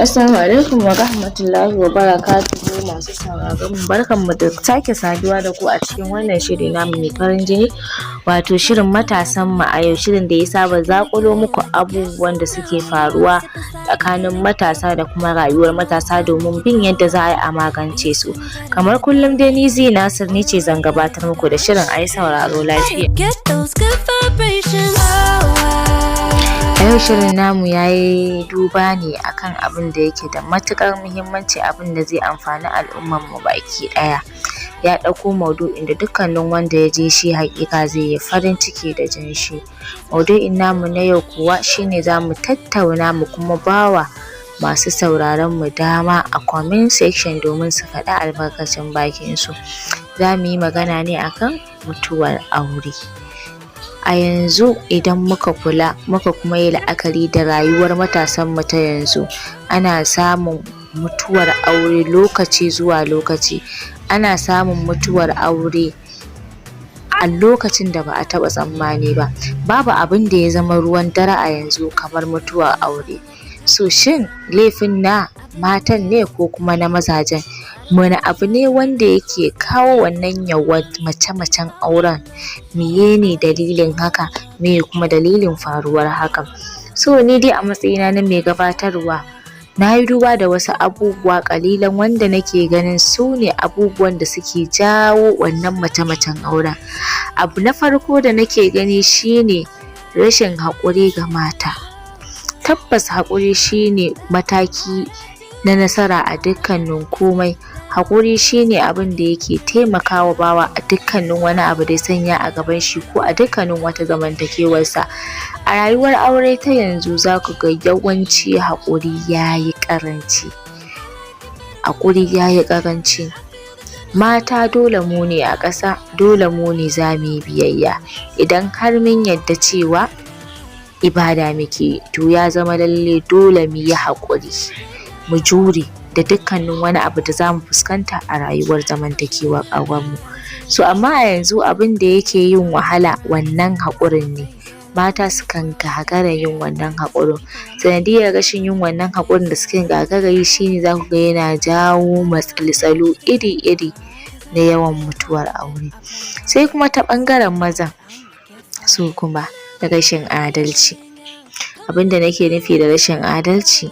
Assalamu alaikum wa rahmatullahi wa barakatuhu masu sauraron mu, barkanmu da sake saduwa da ku a cikin wannan shiri namu mai farin jini, wato shirin matasan mu a yau, shirin da ya saba zaƙulo muku abubuwan da suke faruwa tsakanin matasa da kuma rayuwar matasa domin bin yadda za a yi a magance su. Kamar kullum dai ni Nasir ni ce zan gabatar muku da shirin, a yi sauraro lafiya. A yau shirin namu ya yi duba ne akan abin da yake da matuƙar muhimmanci, abin da zai amfani al'ummar mu baki ɗaya. Ya ɗauko maudu'in da dukkanin wanda ya ji shi haƙiƙa zai yi farin ciki da jin shi. Maudu'in namu na yau kuwa shine za mu tattauna mu kuma bawa masu sauraron mu dama a comment section domin su faɗi albarkacin bakin su. Za mu yi magana ne akan mutuwar aure. A yanzu idan muka kula muka kuma yi la'akari da rayuwar matasan mu ta yanzu, ana samun mutuwar aure lokaci zuwa lokaci. Ana samun mutuwar aure a lokacin da ba a taɓa tsammani ba. Babu abin da ya zama ruwan dare a yanzu kamar mutuwar aure. So shin laifin na matan ne ko kuma na mazajen? Wani abu ne wanda yake kawo wannan yawan mace-macen auren? Meye ne dalilin haka? Me kuma dalilin faruwar hakan? So ni dai a matsayina na mai gabatarwa, na yi duba da wasu abubuwa ƙalilan wanda nake ganin su ne abubuwan da suke jawo wannan mace-macen auren. Abu na farko da nake gani shine rashin haƙuri ga mata. Tabbas haƙuri shine mataki na nasara a dukkanin komai. Haƙuri shine abin da yake taimakawa bawa a dukkanin wani abu da ya sanya a gaban shi ko a dukkanin wata zamantakewarsa. A rayuwar aure ta yanzu za ku ga yawanci haƙuri ya yi ƙaranci. Haƙuri ya yi ƙaranci. Mata dole mu ne a ƙasa, dole mu ne za mu yi biyayya. Idan har mun yadda cewa ibada muke, to ya zama lalle dole mu yi haƙuri, mu jure da dukkanin wani abu da za mu fuskanta a rayuwar zamantakewar aurenmu. So amma a yanzu abin da yake yin wahala wannan haƙurin ne. Mata sukan gagara yin wannan haƙurin. Sanadiyar rashin yin wannan haƙurin da suke gagara yi shine za ku ga yana jawo matsaltsalu iri-iri na yawan mutuwar aure. Sai kuma ta ɓangaren mazan, su kuma da rashin adalci. Abin da nake nufi da rashin adalci,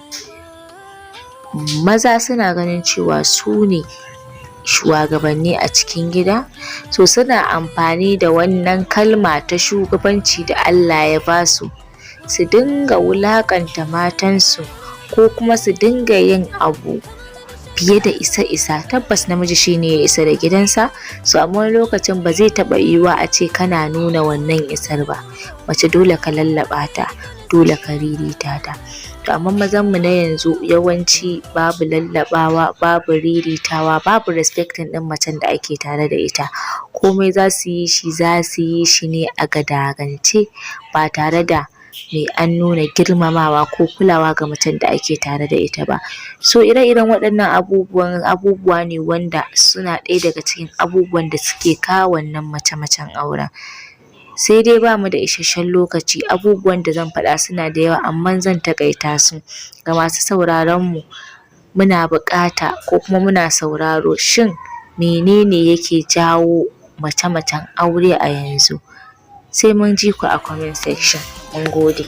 maza suna ganin cewa su ne shugabanni a cikin gida, so suna amfani da wannan kalma ta shugabanci da Allah ya ba su, su dinga wulaƙanta matansu ko kuma su dinga yin abu fiye da isa-isa. Tabbas namiji shine ya isa da gidansa, so amma wani lokacin ba zai taɓa yiwuwa a ce kana nuna wannan isar ba. Mace dole ka lallaɓa ta, dole ka ririta ta. To amma mazan mu na yanzu yawanci babu lallaɓawa, babu riritawa, babu respecting ɗin macen da ake tare da ita. Komai za su yi shi ne a gadagance, ba tare da an nuna girmamawa ko kulawa ga macen da ake tare da ita ba. So ire-iren waɗannan abubuwa ne wanda suna ɗaya daga cikin abubuwan da suke kawo wannan mace-macen auren. Sai dai ba mu da isasshen lokaci, abubuwan da zan faɗa suna da yawa amma zan taƙaita su. Ga masu sauraron mu, muna buƙata ko kuma muna sauraro, shin menene yake jawo mace-macen aure a yanzu? Sai mun ji ku a comment section. Mun gode.